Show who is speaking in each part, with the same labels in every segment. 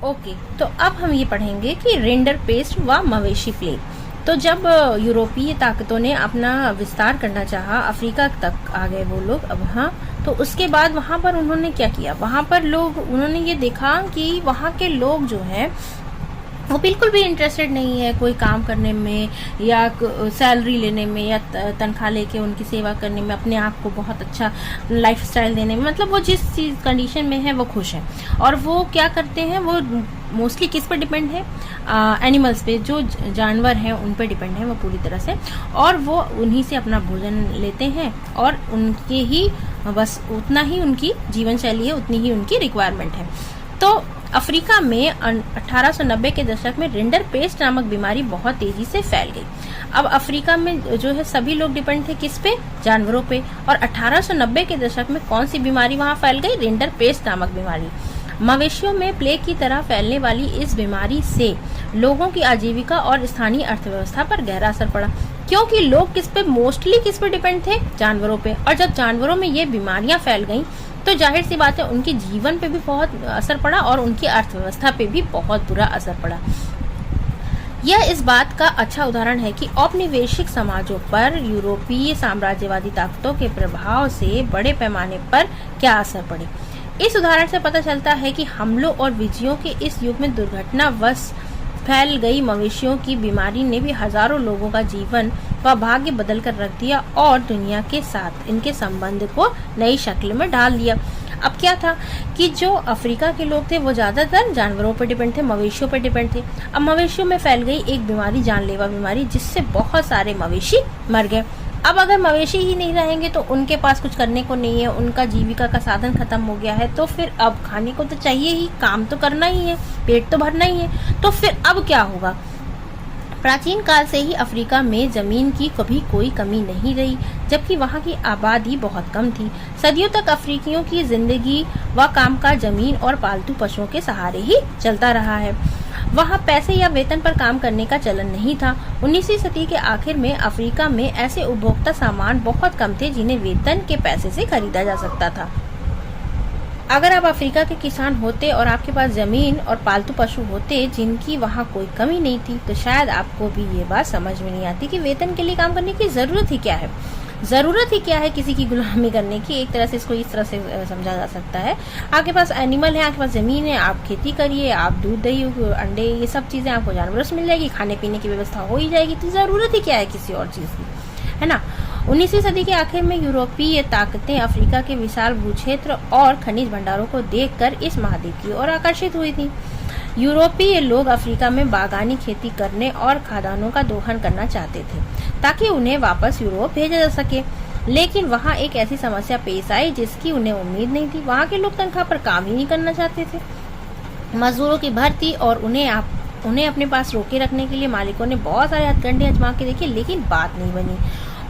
Speaker 1: Okay, तो अब हम ये पढ़ेंगे कि रेंडर पेस्ट व मवेशी प्लेग। तो जब यूरोपीय ताकतों ने अपना विस्तार करना चाहा, अफ्रीका तक आ गए वो लोग अब वहाँ, तो उसके बाद वहाँ पर उन्होंने क्या किया, वहाँ पर उन्होंने ये देखा कि वहाँ के लोग जो हैं वो बिल्कुल भी इंटरेस्टेड नहीं है कोई काम करने में या सैलरी लेने में या तनख्वाह लेके उनकी सेवा करने में, अपने आप को बहुत अच्छा लाइफस्टाइल देने में। मतलब वो जिस चीज कंडीशन में है वो खुश है। और वो क्या करते हैं, वो मोस्टली किस पर डिपेंड है, एनिमल्स पे, जो जानवर हैं उन पे डिपेंड है वो पूरी तरह से। और वो उन्हीं से अपना भोजन लेते हैं और उनके ही बस उतना ही उनकी जीवन शैली है, उतनी ही उनकी रिक्वायरमेंट है। तो अफ्रीका में 1890 के दशक में रेंडर पेस्ट नामक बीमारी बहुत तेजी से फैल गई। अब अफ्रीका में जो है सभी लोग डिपेंड थे किस पे, जानवरों पे। और 1890 के दशक में कौन सी बीमारी वहां फैल गई, रेंडर पेस्ट नामक बीमारी। मवेशियों में प्लेग की तरह फैलने वाली इस बीमारी से लोगों की आजीविका और स्थानीय अर्थव्यवस्था पर गहरा असर पड़ा, क्योंकि लोग मोस्टली किस पे डिपेंड थे, जानवरों पे। और जब जानवरों में ये बीमारियां फैल गईं तो जाहिर सी बात है उनके जीवन पे भी बहुत असर पड़ा और उनकी अर्थव्यवस्था पे भी बहुत बुरा असर पड़ा। यह इस बात का अच्छा उदाहरण है कि औपनिवेशिक समाजों पर यूरोपीय साम्राज्यवादी ताकतों के प्रभाव से बड़े पैमाने पर क्या असर पड़े। इस उदाहरण से पता चलता है कि हमलों और विजयों के इस युग में दुर्घटनावश फैल गई मवेशियों की बीमारी ने भी हजारों लोगों का जीवन व भाग्य बदल कर रख दिया और दुनिया के साथ इनके संबंध को नई शक्ल में ढाल दिया। अब क्या था कि जो अफ्रीका के लोग थे वो ज्यादातर जानवरों पर डिपेंड थे, मवेशियों पर डिपेंड थे। अब मवेशियों में फैल गई एक बीमारी, जानलेवा बीमारी, जिससे बहुत सारे मवेशी मर गए। अब अगर मवेशी ही नहीं रहेंगे तो उनके पास कुछ करने को नहीं है, उनका जीविका का साधन खत्म हो गया है, तो फिर अब खाने को तो चाहिए ही, काम तो करना ही है, पेट तो भरना ही है, तो फिर अब क्या होगा। प्राचीन काल से ही अफ्रीका में जमीन की कभी कोई कमी नहीं रही, जबकि वहाँ की आबादी बहुत कम थी। सदियों तक अफ्रीकियों की जिंदगी व कामकाज जमीन और पालतू पशुओं के सहारे ही चलता रहा है। वहाँ पैसे या वेतन पर काम करने का चलन नहीं था। 19वीं सदी के आखिर में अफ्रीका में ऐसे उपभोक्ता सामान बहुत कम थे जिन्हें वेतन के पैसे से खरीदा जा सकता था। अगर आप अफ्रीका के किसान होते और आपके पास जमीन और पालतू पशु होते जिनकी वहाँ कोई कमी नहीं थी, तो शायद आपको भी ये बात समझ में नहीं आती कि वेतन के लिए काम करने की जरूरत ही क्या है। जरूरत ही क्या है किसी की गुलामी करने की। एक तरह से इसको इस तरह से समझा जा सकता है, आपके पास एनिमल है, आपके पास जमीन है, आप खेती करिए, आप दूध दही अंडे ये सब चीजें आपको जानवरों से मिल जाएगी, खाने पीने की व्यवस्था हो ही जाएगी, तो जरूरत ही क्या है किसी और चीज की, है ना। 19वीं सदी के आखिर में यूरोपीय ताकतें अफ्रीका के विशाल भूक्षेत्र और खनिज भंडारों को देखकर इस महाद्वीप की ओर आकर्षित हुई थी। यूरोपीय लोग अफ्रीका में बागानी खेती करने और खादानों का दोहन करना चाहते थे ताकि उन्हें वापस यूरोप भेजा जा सके, लेकिन वहाँ एक ऐसी समस्या पेश आई जिसकी उन्हें उम्मीद नहीं थी। वहाँ के लोग तनख्वाह पर काम ही नहीं करना चाहते थे। मजदूरों की भर्ती और उन्हें अपने पास रोके रखने के लिए मालिकों ने बहुत सारे हथकंडे आजमा के देखे, लेकिन बात नहीं बनी।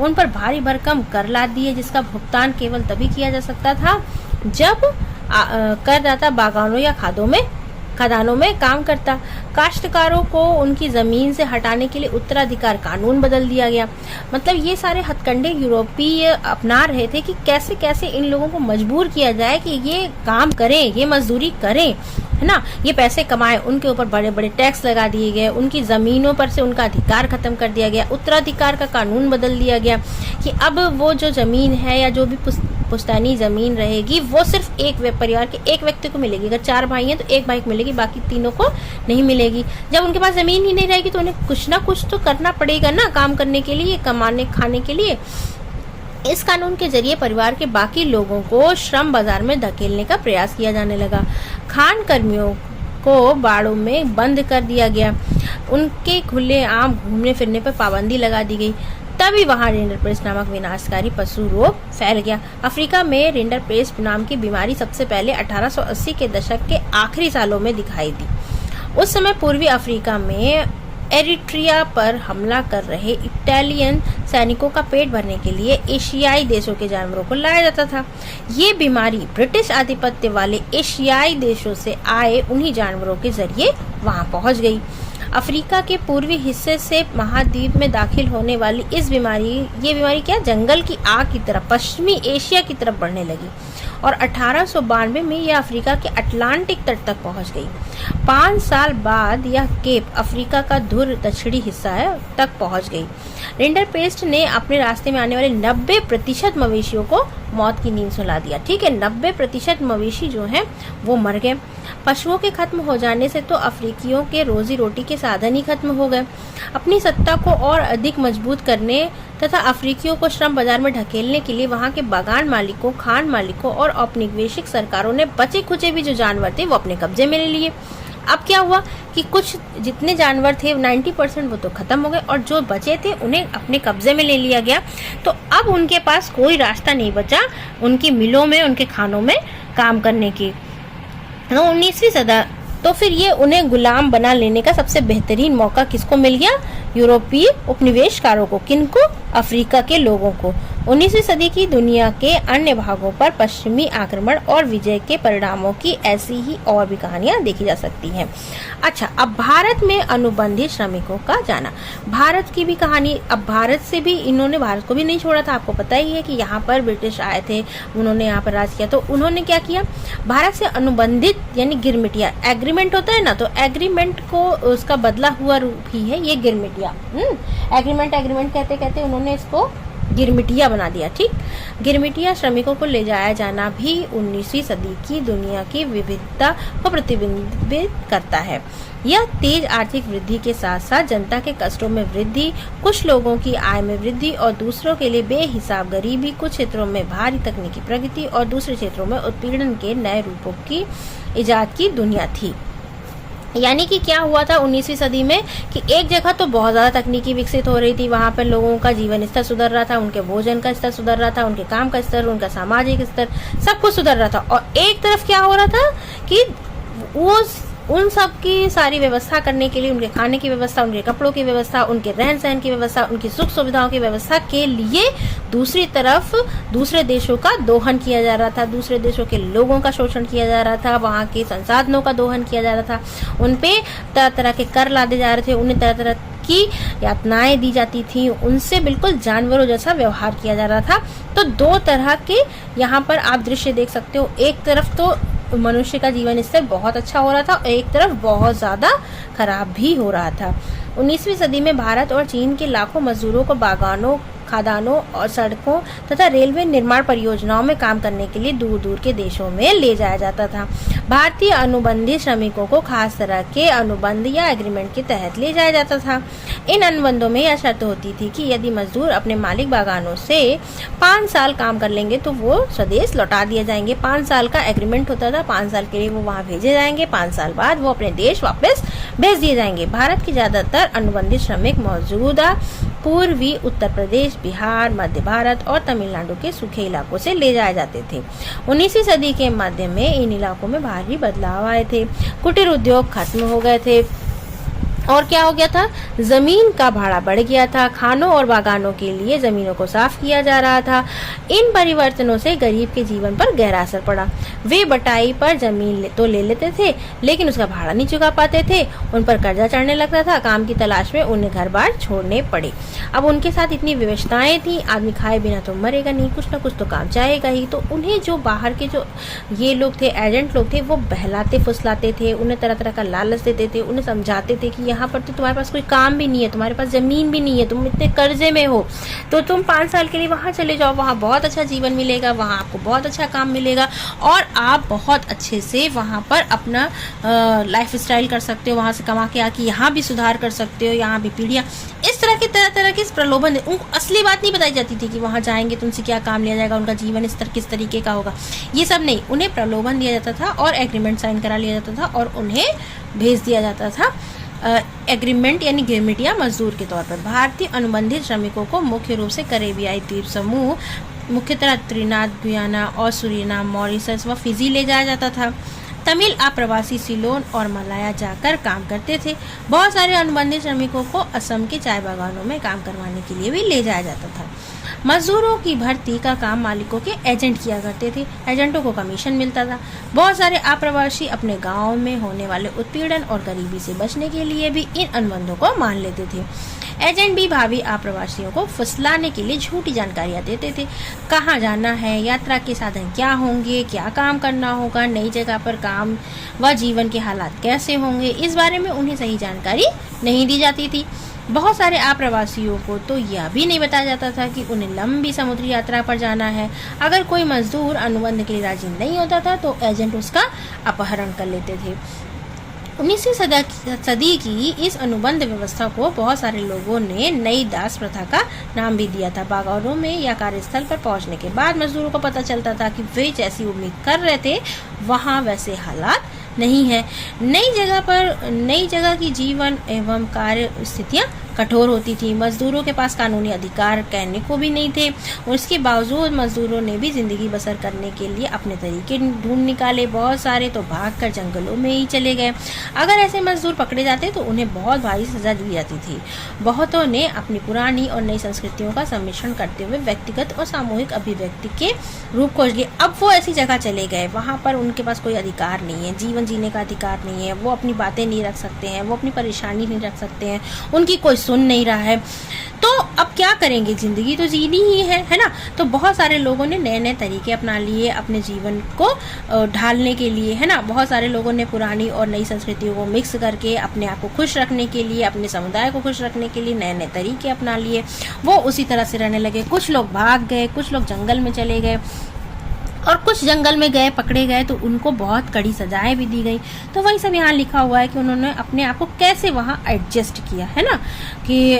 Speaker 1: उन पर भारी भरकम कर लाद दिए, जिसका भुगतान केवल तभी किया जा सकता था जब करदाता बागानों या खदानों में काम करता। काश्तकारों को उनकी जमीन से हटाने के लिए उत्तराधिकार कानून बदल दिया गया। मतलब ये सारे हथकंडे यूरोपीय अपना रहे थे कि कैसे कैसे इन लोगों को मजबूर किया जाए कि ये काम करें, ये मजदूरी करें, है ना, ये पैसे कमाए। उनके ऊपर बड़े बड़े टैक्स लगा दिए गए, उनकी जमीनों पर से उनका अधिकार खत्म कर दिया गया, उत्तराधिकार का कानून बदल दिया गया कि अब वो जो जमीन है या जो भी पुश्तैनी जमीन रहेगी वो सिर्फ एक परिवार के एक व्यक्ति को मिलेगी। अगर 4 भाई हैं तो एक भाई को मिलेगी, बाकी तीनों को नहीं मिलेगी। जब उनके पास जमीन ही नहीं रहेगी तो उन्हें कुछ ना कुछ तो करना पड़ेगा ना काम करने के लिए, कमाने खाने के लिए। इस कानून के जरिए परिवार के बाकी लोगों को श्रम बाजार में धकेलने का प्रयास किया जाने लगा। खान कर्मियों को बाड़ों में बंद कर दिया गया, उनके खुले आम घूमने फिरने पर पाबंदी लगा दी गई। तभी वहां रेंडर पेस्ट नामक विनाशकारी पशु रोग फैल गया। अफ्रीका में रेंडर पेस्ट नाम की बीमारी सबसे पहले 1880 के दशक के आखिरी सालों में दिखाई दी। उस समय पूर्वी अफ्रीका में एरिट्रिया पर हमला कर रहे इटालियन सैनिकों का पेट भरने के लिए एशियाई देशों के जानवरों को लाया जाता था। ये बीमारी ब्रिटिश आधिपत्य वाले एशियाई देशों से आए उन्हीं जानवरों के जरिए वहां पहुंच गई। अफ्रीका के पूर्वी हिस्से से महाद्वीप में दाखिल होने वाली ये बीमारी क्या जंगल की आग की तरह पश्चिमी एशिया की तरफ बढ़ने लगी और 1892 में यह अफ्रीका के अटलांटिक तट तक पहुंच गई। 5 साल बाद यह केप अफ्रीका का धुर दक्षिणी हिस्सा तक पहुंच गई। रिंडरपेस्ट ने अपने रास्ते में आने वाले 90% मवेशियों को मौत की नींद सुला दिया। ठीक है, 90% मवेशी जो हैं वो मर गए। पशुओं के खत्म हो जाने से तो अफ्रीकियों के रोजी रोटी के साधन ही खत्म हो गए। अपनी सत्ता को और अधिक मजबूत करने तथा अफ्रीकियों को श्रम बाजार में ढकेलने के लिए वहां के बागान मालिकों, खान मालिकों और औपनिवेशिक सरकारों ने बचे खुचे भी जो जानवर थे वो अपने कब्जे में ले लिए। अब क्या हुआ कि कुछ जितने जानवर थे 90% वो तो खत्म हो गए और जो बचे थे उन्हें अपने कब्जे में ले लिया गया। तो अब उनके पास कोई रास्ता नहीं बचा उनकी मिलों में, उनके खानों में काम करने की। तो 19वीं सदी तो फिर ये उन्हें गुलाम बना लेने का सबसे बेहतरीन मौका किसको मिल गया? यूरोपीय उपनिवेशकारों को। किनको? अफ्रीका के लोगों को। 19वीं सदी की दुनिया के अन्य भागों पर पश्चिमी आक्रमण और विजय के परिणामों की ऐसी ही और भी कहानियां देखी जा सकती हैं। अच्छा, अब भारत में अनुबंधित श्रमिकों का जाना। भारत की भी कहानी। अब भारत से भी इन्होंने भारत को भी नहीं छोड़ा था। आपको पता ही है कि यहाँ पर ब्रिटिश आए थे, उन्होंने यहाँ पर राज किया। तो उन्होंने क्या किया? भारत से अनुबंधित यानी गिरमिटिया, एग्रीमेंट होता है ना, तो एग्रीमेंट को उसका बदला हुआ रूप ही है ये गिरमिटिया। एग्रीमेंट कहते कहते उन्होंने इसको गिरमिटिया बना दिया। ठीक, गिरमिटिया श्रमिकों को ले जाया जाना भी 19वीं सदी की दुनिया की विविधता को प्रतिबिंबित करता है। यह तेज आर्थिक वृद्धि के साथ साथ जनता के कष्टों में वृद्धि, कुछ लोगों की आय में वृद्धि और दूसरों के लिए बेहिसाब गरीबी, कुछ क्षेत्रों में भारी तकनीकी प्रगति और दूसरे क्षेत्रों में उत्पीड़न के नए रूपों की इजाद की दुनिया थी। यानी कि क्या हुआ था 19वीं सदी में कि एक जगह तो बहुत ज्यादा तकनीकी विकसित हो रही थी, वहां पर लोगों का जीवन स्तर सुधर रहा था, उनके भोजन का स्तर सुधर रहा था, उनके काम का स्तर, उनका सामाजिक स्तर, सब कुछ सुधर रहा था। और एक तरफ क्या हो रहा था कि वो उन सब की सारी व्यवस्था करने के लिए, उनके खाने की व्यवस्था, उनके कपड़ों की व्यवस्था, उनके रहन सहन की व्यवस्था, उनकी सुख सुविधाओं की व्यवस्था के लिए दूसरी तरफ दूसरे देशों का दोहन किया जा रहा था, दूसरे देशों के लोगों का शोषण किया जा रहा था, वहाँ के संसाधनों का दोहन किया जा रहा था, उन पे तरह तरह के कर लादे जा रहे थे, उन्हें तरह तरह की यातनाएं दी जाती थी, उनसे बिल्कुल जानवरों जैसा व्यवहार किया जा रहा था। तो दो तरह के यहाँ पर आप दृश्य देख सकते हो। एक तरफ तो मनुष्य का जीवन स्तर बहुत अच्छा हो रहा था और एक तरफ बहुत ज्यादा खराब भी हो रहा था। 19वीं सदी में भारत और चीन के लाखों मजदूरों को बागानों, खदानों और सड़कों तथा रेलवे निर्माण परियोजनाओं में काम करने के लिए दूर दूर के देशों में ले जाया जाता था। भारतीय अनुबंधित श्रमिकों को खास तरह के अनुबंध या एग्रीमेंट के तहत ले जाया जाता था। इन अनुबंधों में यह शर्त होती थी कि यदि मजदूर अपने मालिक बागानों से 5 साल काम कर लेंगे तो वो स्वदेश लौटा दिए जाएंगे। 5 साल का एग्रीमेंट होता था, 5 साल के लिए वो वहाँ भेजे जाएंगे, 5 साल बाद वो अपने देश वापस भेज दिए जाएंगे। भारत के ज्यादातर अनुबंधित श्रमिक मौजूदा पूर्वी उत्तर प्रदेश, बिहार, मध्य भारत और तमिलनाडु के सूखे इलाकों से ले जाए जाते थे। 19वीं सदी के मध्य में इन इलाकों में भारी बदलाव आए थे। कुटीर उद्योग खत्म हो गए थे और क्या हो गया था? जमीन का भाड़ा बढ़ गया था। खानों और बागानों के लिए जमीनों को साफ किया जा रहा था। इन परिवर्तनों से गरीब के जीवन पर गहरा असर पड़ा। वे बटाई पर जमीन तो ले लेते थे लेकिन उसका भाड़ा नहीं चुका पाते थे, उन पर कर्जा चढ़ने लगता था, काम की तलाश में उन्हें घर बार छोड़ने पड़े। अब उनके साथ इतनी व्यवस्थाएं थी, आदमी खाए बिना तो मरेगा नहीं, कुछ ना कुछ तो काम चाहेगा ही। तो उन्हें जो बाहर के जो ये लोग थे, एजेंट लोग थे, वो बहलाते फुसलाते थे, उन्हें तरह तरह का लालच देते थे, उन्हें समझाते थे कि यहाँ पर तो तुम्हारे पास कोई काम भी नहीं है, तुम्हारे पास जमीन भी नहीं है, तुम इतने कर्जे में हो, तो तुम 5 साल के लिए वहां चले जाओ, वहां बहुत अच्छा जीवन मिलेगा, वहां आपको बहुत अच्छा काम मिलेगा और आप बहुत अच्छे से वहां पर अपना लाइफ स्टाइल कर सकते हो, वहां से कमा के आके यहाँ भी सुधार कर सकते हो, यहाँ भी पीढ़ियां। इस तरह तरह के प्रलोभन, उनको असली बात नहीं बताई जाती थी कि वहां जाएंगे तुमसे क्या काम लिया जाएगा, उनका जीवन स्तर किस तरीके का होगा, ये सब नहीं। उन्हें प्रलोभन दिया जाता था और एग्रीमेंट साइन करा लिया जाता था और उन्हें भेज दिया जाता था एग्रीमेंट यानी गिरमिटिया मजदूर के तौर पर। भारतीय अनुबंधित श्रमिकों को मुख्य रूप से करेबियाई द्वीप समूह, मुख्यतः त्रिनाद, गुयाना और सुरीनाम, मॉरिशस व फिजी ले जाया जाता था। तमिल अप्रवासी सिलोन और मलाया जाकर काम करते थे। बहुत सारे अनुबंधित श्रमिकों को असम के चाय बागानों में काम करवाने के लिए भी ले जाया जाता था। मजदूरों की भर्ती का काम मालिकों के एजेंट किया करते थे। एजेंटों को कमीशन मिलता था। बहुत सारे आप्रवासी अपने गांव में होने वाले उत्पीड़न और गरीबी से बचने के लिए भी इन अनुबंधों को मान लेते थे। एजेंट भी भावी आप्रवासियों को फुसलाने के लिए झूठी जानकारियां देते थे। कहाँ जाना है, यात्रा के साधन क्या होंगे, क्या काम करना होगा, नई जगह पर काम व जीवन के हालात कैसे होंगे, इस बारे में उन्हें सही जानकारी नहीं दी जाती थी। बहुत सारे आप्रवासियों को तो यह भी नहीं बताया जाता था कि उन्हें लंबी समुद्री यात्रा पर जाना है। अगर कोई मजदूर अनुबंध के लिए राजी नहीं होता था तो एजेंट उसका अपहरण कर लेते थे। 19वीं सदी की इस अनुबंध व्यवस्था को बहुत सारे लोगों ने नई दास प्रथा का नाम भी दिया था। बागौरों में या कार्यस्थल पर पहुंचने के बाद मजदूरों को पता चलता था कि वे जैसी उम्मीद कर रहे थे वहां वैसे हालात नहीं है। नई जगह की जीवन एवं कार्य स्थितियां कठोर होती थी। मजदूरों के पास कानूनी अधिकार कहने को भी नहीं थे। उसके बावजूद मजदूरों ने भी जिंदगी बसर करने के लिए अपने तरीके ढूंढ निकाले। बहुत सारे तो भागकर जंगलों में ही चले गए। अगर ऐसे मजदूर पकड़े जाते तो उन्हें बहुत भारी सजा दी जाती थी। बहुतों ने अपनी पुरानी और नई संस्कृतियों का सम्मिश्रण करते हुए व्यक्तिगत और सामूहिक अभिव्यक्ति के रूप खोज लिए। अब वो ऐसी जगह चले गए वहां पर उनके पास कोई अधिकार नहीं है, जीवन जीने का अधिकार नहीं है, वो अपनी बातें नहीं रख सकते हैं, वो अपनी परेशानी नहीं रख सकते हैं, उनकी कोई सुन नहीं रहा है। तो अब क्या करेंगे, जिंदगी तो जीनी ही है ना। तो बहुत सारे लोगों ने नए नए तरीके अपना लिए अपने जीवन को ढालने के लिए, है ना। बहुत सारे लोगों ने पुरानी और नई संस्कृतियों को मिक्स करके अपने आप को खुश रखने के लिए, अपने समुदाय को खुश रखने के लिए नए नए तरीके अपना लिए। वो उसी तरह से रहने लगे। कुछ लोग भाग गए, कुछ लोग जंगल में चले गए और कुछ जंगल में गए, पकड़े गए तो उनको बहुत कड़ी सजाएं भी दी गई। तो वही सब यहाँ लिखा हुआ है कि उन्होंने अपने आप को कैसे वहाँ एडजस्ट किया, है ना। कि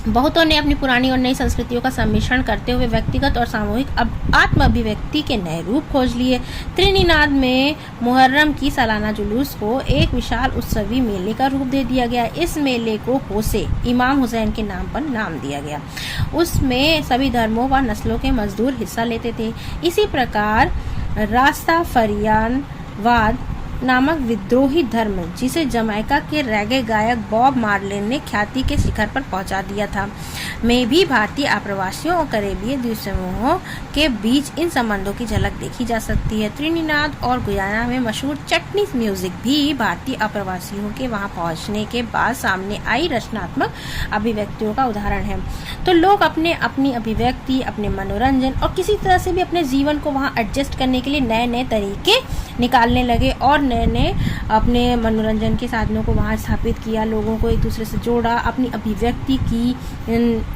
Speaker 1: बहुतों ने अपनी पुरानी और नई संस्कृतियों का सम्मिश्रण करते हुए व्यक्तिगत और सामूहिक आत्म अभिव्यक्ति के नए रूप खोज लिए। त्रिनिदाद में मुहर्रम की सालाना जुलूस को एक विशाल उत्सवी मेले का रूप दे दिया गया। इस मेले को होसे इमाम हुसैन के नाम पर नाम दिया गया। उसमें सभी धर्मों व नस्लों के मजदूर हिस्सा लेते थे। इसी प्रकार रास्ताफरियानवाद नामक विद्रोही धर्म, जिसे जमैका के रैगे गायक बॉब मार्ले ने ख्याति के शिखर पर पहुंचा दिया था, में भी भारतीय आप्रवासियों और करेबियन द्वीपसमूहों के बीच इन संबंधों की झलक देखी जा सकती है। त्रिनिदाद और गुयाना में मशहूर चटनी म्यूजिक भी भारतीय आप्रवासियों के वहां पहुंचने के बाद सामने आई रचनात्मक अभिव्यक्तियों का उदाहरण है। तो लोग अपनी अभिव्यक्ति, अपने मनोरंजन और किसी तरह से भी अपने जीवन को वहां एडजस्ट करने के लिए नए नए तरीके निकालने लगे और नए नए अपने मनोरंजन के साधनों को वहाँ स्थापित किया। लोगों को एक दूसरे से जोड़ा अपनी अभिव्यक्ति की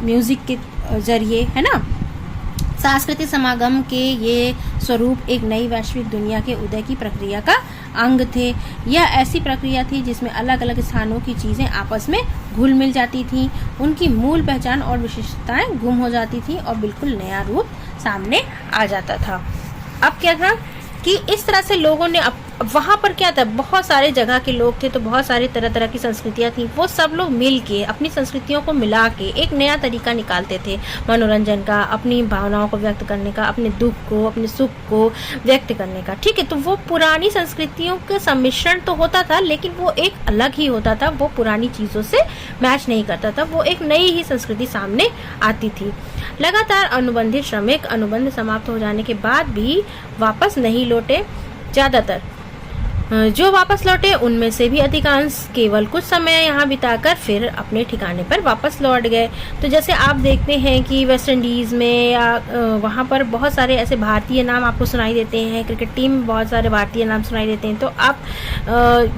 Speaker 1: म्यूजिक के जरिए, है ना। सांस्कृतिक समागम के ये स्वरूप एक नई वैश्विक दुनिया के उदय की प्रक्रिया का अंग थे। यह ऐसी प्रक्रिया थी जिसमें अलग अलग स्थानों की चीजें आपस में घुल मिल जाती थी, उनकी मूल पहचान और विशेषताएं गुम हो जाती थी और बिल्कुल नया रूप सामने आ जाता था। अब क्या था कि इस तरह से लोगों ने वहाँ पर क्या था, बहुत सारे जगह के लोग थे, तो बहुत सारी तरह तरह की संस्कृतियाँ थी। वो सब लोग मिल के अपनी संस्कृतियों को मिला के एक नया तरीका निकालते थे मनोरंजन का, अपनी भावनाओं को व्यक्त करने का, अपने दुख को, अपने सुख को व्यक्त करने का। ठीक है, तो वो पुरानी संस्कृतियों का सम्मिश्रण तो होता था, लेकिन वो एक अलग ही होता था। वो पुरानी चीज़ों से मैच नहीं करता था, वो एक नई ही संस्कृति सामने आती थी। लगातार अनुबंधित श्रमिक अनुबंध समाप्त हो जाने के बाद भी वापस नहीं लौटे। ज़्यादातर जो वापस लौटे उनमें से भी अधिकांश केवल कुछ समय यहाँ बिताकर फिर अपने ठिकाने पर वापस लौट गए। तो जैसे आप देखते हैं कि वेस्ट इंडीज़ में या वहाँ पर बहुत सारे ऐसे भारतीय नाम आपको सुनाई देते हैं, क्रिकेट टीम में बहुत सारे भारतीय नाम सुनाई देते हैं। तो आप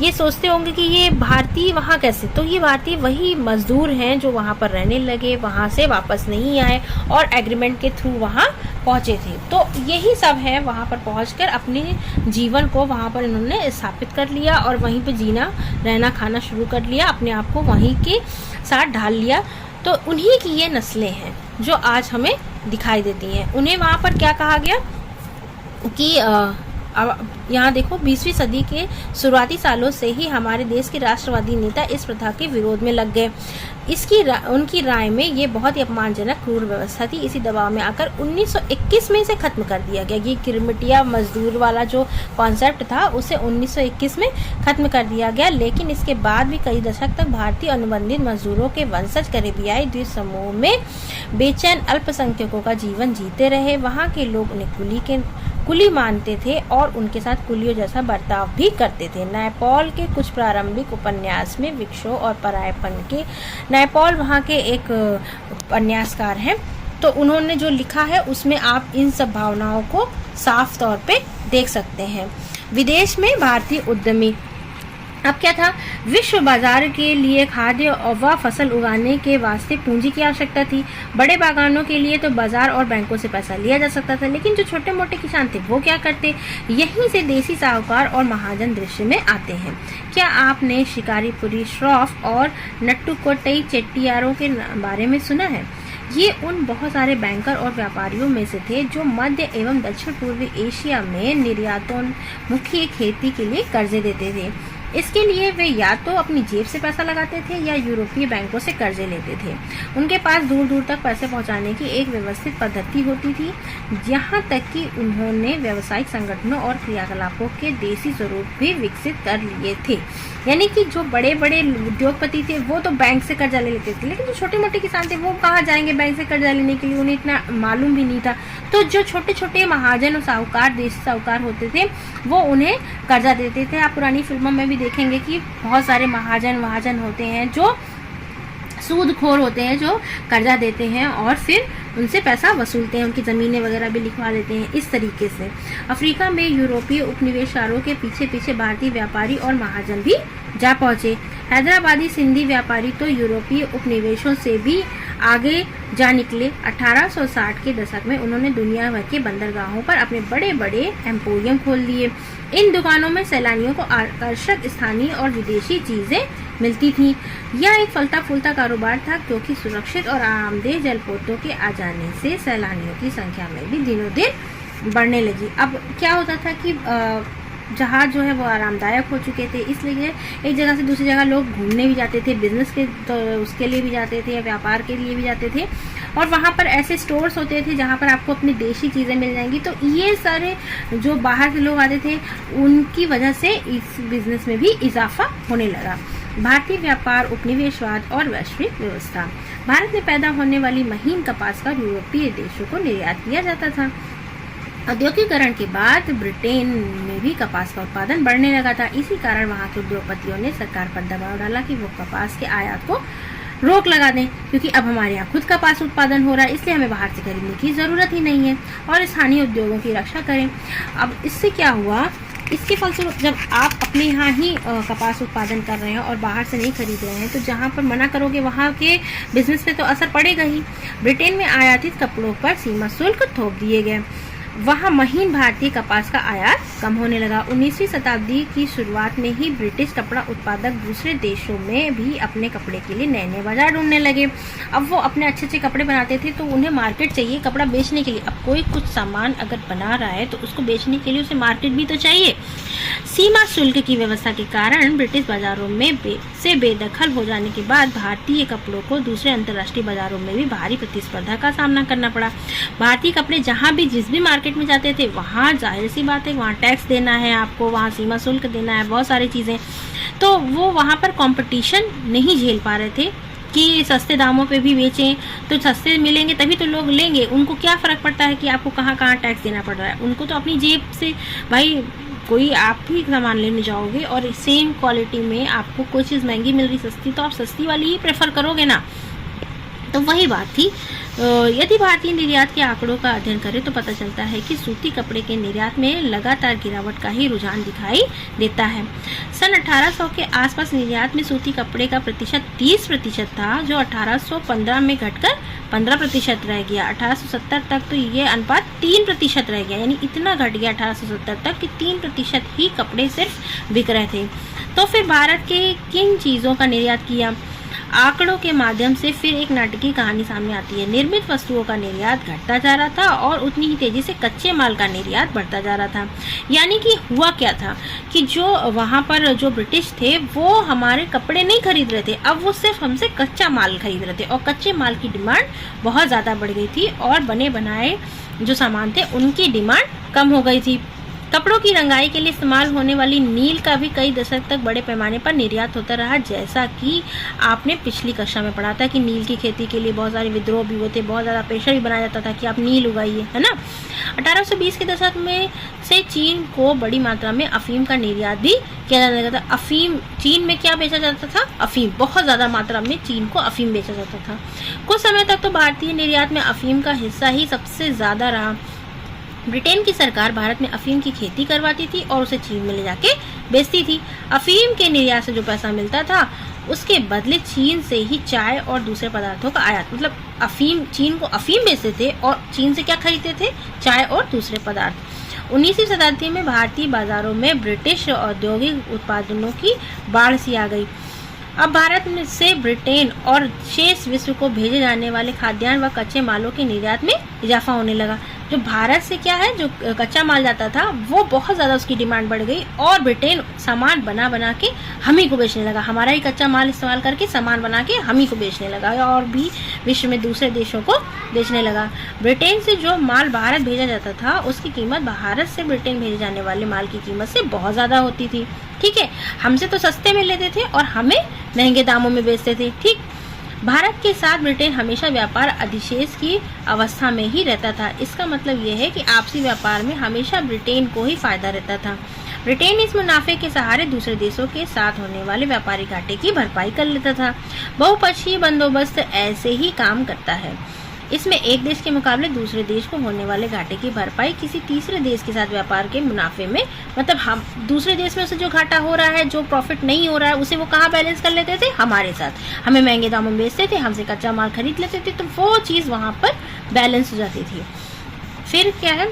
Speaker 1: ये सोचते होंगे कि ये भारतीय वहाँ कैसे, तो ये भारतीय वही मजदूर हैं जो वहाँ पर रहने लगे, वहाँ से वापस नहीं आए और एग्रीमेंट के थ्रू वहाँ पहुँचे थे। तो यही सब है, वहाँ पर पहुँचकर अपने जीवन को वहाँ पर इन्होंने स्थापित कर लिया और वहीं पे जीना, रहना, खाना शुरू कर लिया, अपने आप को वहीं के साथ ढाल लिया। तो उन्हीं की ये नस्लें हैं जो आज हमें दिखाई देती हैं। उन्हें वहाँ पर क्या कहा गया कि अब यहाँ देखो 20वीं सदी के शुरुआती सालों से ही हमारे देश के राष्ट्रवादी नेता इस प्रथा के विरोध में लग गए। उनकी राय में ये बहुत ही अपमानजनक क्रूर व्यवस्था थी। इसी दबाव में आकर 1921 में इसे खत्म कर दिया गया। ये गिरमिटिया मजदूर वाला जो कॉन्सेप्ट था उसे 1921 में खत्म कर दिया गया, लेकिन इसके बाद भी कई दशक तक भारतीय अनुबंधित मजदूरों के वंशज कैरेबियाई द्वीप समूह में बेचैन अल्पसंख्यकों का जीवन जीते रहे। वहाँ के लोग उन्हें कुली मानते थे और उनके साथ कुलियों जैसा बर्ताव भी करते थे। नायपॉल के कुछ प्रारंभिक उपन्यास में विक्षोभ और परायपन के, नायपॉल वहाँ के एक उपन्यासकार हैं, तो उन्होंने जो लिखा है उसमें आप इन सब भावनाओं को साफ तौर पे देख सकते हैं। विदेश में भारतीय उद्यमी, अब क्या था, विश्व बाजार के लिए खाद्य व फसल उगाने के वास्ते पूंजी की आवश्यकता थी। बड़े बागानों के लिए तो बाजार और बैंकों से पैसा लिया जा सकता था, लेकिन जो छोटे मोटे किसान थे वो क्या करते, यहीं से देसी साहूकार और महाजन दृश्य में आते हैं। क्या आपने शिकारीपुरी श्रॉफ और नट्टुकोट्टई चेट्टियारों के बारे में सुना है? ये उन बहुत सारे बैंकर और व्यापारियों में से थे जो मध्य एवं दक्षिण पूर्वी एशिया में निर्यातोन्मुखी खेती के लिए कर्जे देते थे। इसके लिए वे या तो अपनी जेब से पैसा लगाते थे या यूरोपीय बैंकों से कर्जे लेते थे। उनके पास दूर दूर तक पैसे पहुंचाने की एक व्यवस्थित पद्धति होती थी। यहाँ तक कि उन्होंने व्यावसायिक संगठनों और क्रियाकलापों के देसी स्वरूप भी विकसित कर लिए थे। यानी कि जो बड़े बड़े उद्योगपति थे वो तो बैंक से कर्जा ले लेते थे, लेकिन जो छोटे मोटे किसान थे वो कहाँ जाएंगे बैंक से कर्जा लेने के लिए, उन्हें इतना मालूम भी नहीं था। तो जो छोटे छोटे महाजन और साहूकार, देसी साहूकार होते थे, वो उन्हें कर्जा देते थे। आप पुरानी फिल्मों में भी देखेंगे कि बहुत सारे महाजन होते हैं जो सूदखोर होते हैं, जो कर्जा देते हैं और फिर उनसे पैसा वसूलते हैं, उनकी ज़मीनें वगैरह भी लिखवा लेते हैं। इस तरीके से अफ्रीका में यूरोपीय उपनिवेशकारों के पीछे पीछे भारतीय व्यापारी और महाजन भी जा पहुंचे। हैदराबादी सिंधी व्यापारी तो यूरोपीय उपनिवेशों से भी आगे जा निकले। 1860 के दशक में उन्होंने दुनिया भर के बंदरगाहों पर अपने बड़े बड़े एम्पोरियम खोल दिए। इन दुकानों में सैलानियों को आकर्षक स्थानीय और विदेशी चीजें मिलती थीं। यह एक फलता फूलता कारोबार था, क्योंकि सुरक्षित और आरामदेह जलपोतों के आ जाने से सैलानियों की संख्या में भी दिनों दिन बढ़ने लगी। अब क्या होता था कि जहाज जो है वो आरामदायक हो चुके थे, इसलिए एक जगह से दूसरी जगह लोग घूमने भी जाते थे, बिजनेस के तो उसके लिए भी जाते थे या व्यापार के लिए भी जाते थे। और वहाँ पर ऐसे स्टोर्स होते थे जहाँ पर आपको अपनी देशी चीज़ें मिल जाएंगी। तो ये सारे जो बाहर से लोग आते थे उनकी वजह से इस बिजनेस में भी इजाफा होने लगा। भारतीय व्यापार, उपनिवेशवाद और वैश्विक व्यवस्था। भारत में पैदा होने वाली महीन कपास का यूरोपीय देशों को निर्यात किया जाता था। औद्योगिकरण के बाद ब्रिटेन में भी कपास का उत्पादन बढ़ने लगा था। इसी कारण वहाँ के उद्योगपतियों ने सरकार पर दबाव डाला कि वो कपास के आयात को रोक लगा दें, क्योंकि अब हमारे यहाँ खुद कपास उत्पादन हो रहा है, इसलिए हमें बाहर से खरीदने की ज़रूरत ही नहीं है, और स्थानीय उद्योगों की रक्षा करें। अब इससे क्या हुआ, इसके फलस्वरूप जब आप अपने यहाँ ही कपास उत्पादन कर रहे हैं और बाहर से नहीं खरीद रहे हैं, तो जहाँ पर मना करोगे वहाँ के बिजनेस पे तो असर पड़ेगा ही। ब्रिटेन में आयातित कपड़ों पर सीमा शुल्क थोप दिए गए। वहाँ महीन भारतीय कपास का आयात कम होने लगा। 19वीं शताब्दी की शुरुआत में ही ब्रिटिश कपड़ा उत्पादक दूसरे देशों में भी अपने कपड़े के लिए नए नए बाजार ढूंढने लगे। अब वो अपने अच्छे अच्छे कपड़े बनाते थे, तो उन्हें मार्केट चाहिए कपड़ा बेचने के लिए। अब कोई कुछ सामान अगर बना रहा है तो उसको बेचने के लिए उसे मार्केट भी तो चाहिए। सीमा शुल्क की व्यवस्था के कारण ब्रिटिश बाजारों में से बेदखल हो जाने के बाद भारतीय कपड़ों को दूसरे अंतर्राष्ट्रीय बाजारों में भी भारी प्रतिस्पर्धा का सामना करना पड़ा। भारतीय कपड़े जहाँ भी जिस भी मार्केट में जाते थे, वहाँ जाहिर सी बात है वहाँ टैक्स देना है आपको, वहाँ सीमा शुल्क देना है, बहुत सारी चीज़ें। तो वो वहाँ पर कंपटीशन नहीं झेल पा रहे थे कि सस्ते दामों पे भी बेचें, तो सस्ते मिलेंगे तभी तो लोग लेंगे। उनको क्या फ़र्क पड़ता है कि आपको कहाँ कहाँ टैक्स देना पड़ रहा है, उनको तो अपनी जेब से, भाई कोई आप भी सामान लेने जाओगे और सेम क्वालिटी में आपको कोई चीज़ महंगी मिल रही सस्ती, तो आप सस्ती वाली ही प्रेफर करोगे ना। तो वही बात थी। यदि भारतीय निर्यात के आंकड़ों का अध्ययन करें तो पता चलता है कि सूती कपड़े के निर्यात में लगातार गिरावट का ही रुझान दिखाई देता है। सन 1800 के आसपास निर्यात में सूती कपड़े का प्रतिशत 30% था, जो 1815 में घटकर 15% रह गया। 1870 तक तो ये अनुपात 3% रह गया, यानी इतना घट गया 1870 तक कि 3% ही कपड़े सिर्फ बिक रहे थे। तो फिर भारत के किन चीज़ों का निर्यात किया? आंकड़ों के माध्यम से फिर एक नाटकीय कहानी सामने आती है। निर्मित वस्तुओं का निर्यात घटता जा रहा था और उतनी ही तेजी से कच्चे माल का निर्यात बढ़ता जा रहा था। यानी कि हुआ क्या था कि जो वहाँ पर जो ब्रिटिश थे वो हमारे कपड़े नहीं खरीद रहे थे, अब वो सिर्फ हमसे कच्चा माल खरीद रहे थे और कच्चे माल की डिमांड बहुत ज़्यादा बढ़ गई थी और बने बनाए जो सामान थे उनकी डिमांड कम हो गई थी। कपड़ों की रंगाई के लिए इस्तेमाल होने वाली नील का भी कई दशक तक बड़े पैमाने पर निर्यात होता रहा, जैसा कि आपने पिछली कक्षा में पढ़ा था कि नील की खेती के लिए बहुत सारे विद्रोह भी होते, बहुत ज़्यादा प्रेशर भी बनाया जाता था कि आप नील उगाइए, है ना। 1820 के दशक में से चीन को बड़ी मात्रा में अफीम का निर्यात भी किया जाने लगा था। अफीम चीन में क्या बेचा जाता था? अफीम, बहुत ज़्यादा मात्रा में चीन को अफीम बेचा जाता था। कुछ समय तक तो भारतीय निर्यात में अफीम का हिस्सा ही सबसे ज़्यादा रहा। ब्रिटेन की सरकार भारत में अफीम की खेती करवाती थी और उसे चीन में ले जाके बेचती थी। अफीम के निर्यात से जो पैसा मिलता था उसके बदले चीन से ही चाय और दूसरे पदार्थों का आयात, मतलब अफीम, चीन को अफीम बेचते थे और चीन से क्या खरीदते थे? चाय और दूसरे पदार्थ। 19वीं शताब्दी में भारतीय बाजारों में ब्रिटिश औद्योगिक उत्पादनों की बाढ़ सी आ गई। अब भारत से ब्रिटेन और शेष विश्व को भेजे जाने वाले खाद्यान्न व कच्चे मालों के निर्यात में इजाफा होने लगा। जो भारत से क्या है, जो कच्चा माल जाता था वो बहुत ज़्यादा उसकी डिमांड बढ़ गई और ब्रिटेन सामान बना बना के हम ही को बेचने लगा, हमारा ही कच्चा माल इस्तेमाल करके सामान बना के हम ही को बेचने लगा और भी विश्व में दूसरे देशों को बेचने लगा। ब्रिटेन से जो माल भारत भेजा जाता था उसकी कीमत भारत से ब्रिटेन भेजे जाने वाले माल की कीमत से बहुत ज़्यादा होती थी। ठीक है, हमसे तो सस्ते में लेते थे और हमें महंगे दामों में बेचते थे। ठीक, भारत के साथ ब्रिटेन हमेशा व्यापार अधिशेष की अवस्था में ही रहता था। इसका मतलब यह है कि आपसी व्यापार में हमेशा ब्रिटेन को ही फायदा रहता था। ब्रिटेन इस मुनाफे के सहारे दूसरे देशों के साथ होने वाले व्यापारिक घाटे की भरपाई कर लेता था। बहुपक्षीय बंदोबस्त ऐसे ही काम करता है। इसमें एक देश के मुकाबले दूसरे देश को होने वाले घाटे की भरपाई किसी तीसरे देश के साथ व्यापार के मुनाफे में, मतलब हम दूसरे देश में उसे जो घाटा हो रहा है, जो प्रॉफिट नहीं हो रहा है, उसे वो कहाँ बैलेंस कर लेते थे? हमारे साथ। हमें महंगे दामों में बेचते थे, हमसे कच्चा माल खरीद लेते थे, तो वो चीज़ वहाँ पर बैलेंस हो जाती थी। फिर क्या है,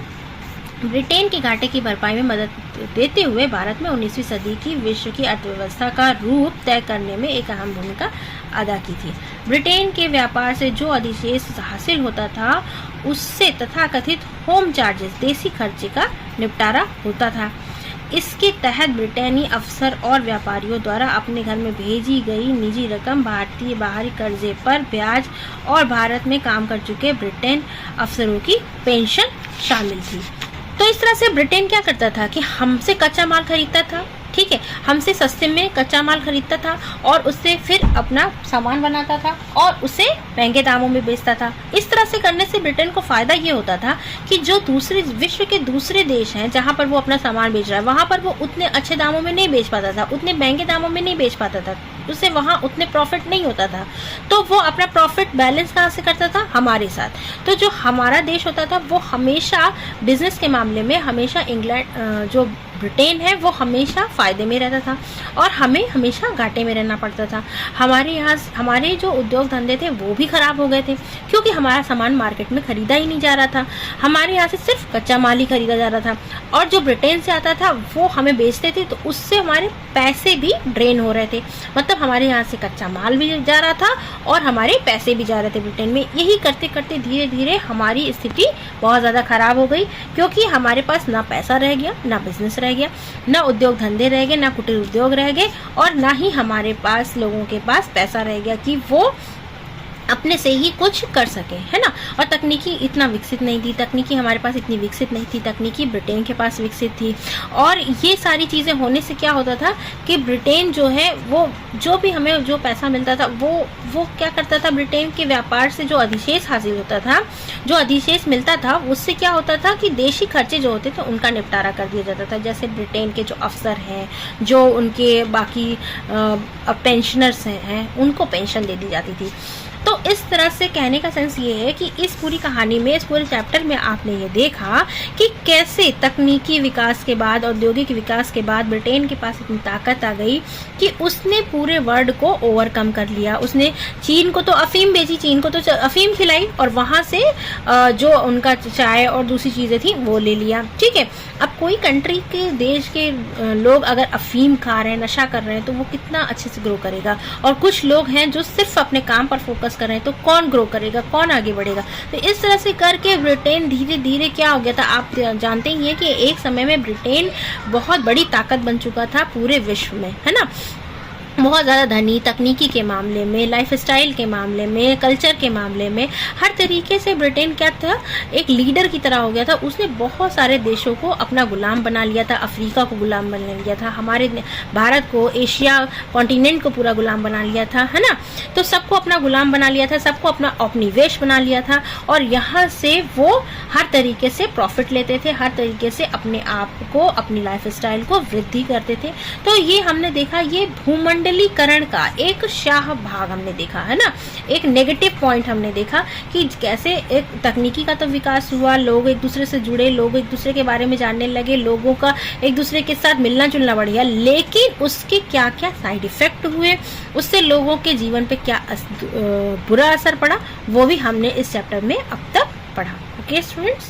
Speaker 1: ब्रिटेन के घाटे की भरपाई में मदद देते हुए भारत में 19वीं सदी की विश्व की अर्थव्यवस्था का रूप तय करने में एक अहम भूमिका अदा की थी। ब्रिटेन के व्यापार से जो अधिशेष हासिल होता था उससे तथाकथित होम चार्जेस, देसी खर्चे का निपटारा होता था। इसके तहत ब्रिटेनी अफसर और व्यापारियों द्वारा अपने घर में भेजी गई निजी रकम भारतीय बाहरी कर्जे पर ब्याज और भारत में काम कर चुके ब्रिटेन अफसरों की पेंशन शामिल थी। तो इस तरह से ब्रिटेन क्या करता था कि हमसे कच्चा माल खरीदता था, ठीक है, हमसे सस्ते में कच्चा माल खरीदता था और उससे फिर अपना सामान बनाता था और उसे महंगे दामों में बेचता था। इस तरह से करने से ब्रिटेन को फायदा ये होता था कि जो दूसरे विश्व के दूसरे देश हैं जहाँ पर वो अपना सामान बेच रहा है, वहाँ पर वो उतने अच्छे दामों में नहीं बेच पाता था, उतने महंगे दामों में नहीं बेच पाता था, उससे वहाँ उतने प्रॉफिट नहीं होता था। तो वो अपना प्रॉफिट बैलेंस कहाँ से करता था? हमारे साथ। तो जो हमारा देश होता था वो हमेशा बिजनेस के मामले में हमेशा इंग्लैंड, जो ब्रिटेन है वो हमेशा फायदे में रहता था और हमें हमेशा घाटे में रहना पड़ता था। हमारे यहाँ हमारे जो उद्योग धंधे थे वो भी खराब हो गए थे क्योंकि हमारा सामान मार्केट में खरीदा ही नहीं जा रहा था। हमारे यहाँ से सिर्फ कच्चा माल ही खरीदा जा रहा था और जो ब्रिटेन से आता था वो हमें बेचते थे, तो उससे हमारे पैसे भी ड्रेन हो रहे थे। मतलब हमारे यहाँ से कच्चा माल भी जा रहा था और हमारे पैसे भी जा रहे थे ब्रिटेन में। यही करते करते धीरे धीरे हमारी स्थिति बहुत ज़्यादा खराब हो गई क्योंकि हमारे पास ना पैसा रह गया, ना बिजनेस रह गया, ना उद्योग धंधे रह गए, ना कुटीर उद्योग रह गए और ना ही हमारे पास लोगों के पास पैसा रह गया कि वो अपने से ही कुछ कर सके, है ना। और तकनीकी इतना विकसित नहीं थी, तकनीकी हमारे पास इतनी विकसित नहीं थी, तकनीकी ब्रिटेन के पास विकसित थी। और ये सारी चीज़ें होने से क्या होता था कि ब्रिटेन जो है वो जो भी हमें जो पैसा मिलता था वो क्या करता था, ब्रिटेन के व्यापार से जो अधिशेष हासिल होता था, जो अधिशेश मिलता था उससे क्या होता था कि देशी खर्चे जो होते थे उनका निपटारा कर दिया जाता था। जैसे ब्रिटेन के जो अफसर हैं, जो उनके बाकी पेंशनर्स हैं, उनको पेंशन दे दी जाती थी। तो इस तरह से कहने का सेंस ये है कि इस पूरी कहानी में, इस पूरे चैप्टर में आपने ये देखा कि कैसे तकनीकी विकास के बाद, औद्योगिक विकास के बाद ब्रिटेन के पास इतनी ताकत आ गई कि उसने पूरे वर्ल्ड को ओवरकम कर लिया। उसने चीन को तो अफीम बेची, चीन को तो अफीम खिलाई और वहाँ से जो उनका चाय और दूसरी चीज़ें थी वो ले लिया। ठीक है, अब कोई कंट्री के देश के लोग अगर अफीम खा रहे हैं, नशा कर रहे हैं, तो वो कितना अच्छे से ग्रो करेगा। और कुछ लोग हैं जो सिर्फ अपने काम पर फोकस कर रहे हैं, तो कौन ग्रो करेगा, कौन आगे बढ़ेगा। तो इस तरह से करके ब्रिटेन धीरे धीरे क्या हो गया था, आप जानते ही हैं कि एक समय में ब्रिटेन बहुत बड़ी ताकत बन चुका था पूरे विश्व में, है ना। बहुत ज़्यादा धनी, तकनीकी के मामले में, लाइफस्टाइल के मामले में, कल्चर के मामले में, हर तरीके से ब्रिटेन क्या था, एक लीडर की तरह हो गया था। उसने बहुत सारे देशों को अपना गुलाम बना लिया था। अफ्रीका को गुलाम बना लिया था, हमारे भारत को, एशिया कॉन्टिनेंट को पूरा गुलाम बना लिया था, है ना। तो सबको अपना गुलाम बना लिया था, सबको अपना औपनिवेश बना लिया था, और यहाँ से वो हर तरीके से प्रॉफिट लेते थे, हर तरीके से अपने आप को, अपनी लाइफस्टाइल को वृद्धि करते थे। तो ये हमने देखा, ये भूमंडलीकरण का एक शाह भाग हमने देखा, है ना। एक नेगेटिव पॉइंट हमने देखा कि कैसे एक तकनीकी का तो विकास हुआ, लोग एक दूसरे से जुड़े, लोग एक दूसरे के बारे में जानने लगे, लोगों का एक दूसरे के साथ मिलना जुलना बढ़ गया, लेकिन उसके क्या क्या साइड इफेक्ट हुए, उससे लोगों के जीवन पे क्या बुरा असर पड़ा, वो भी हमने इस चैप्टर में अब तक पढ़ा। Okay students.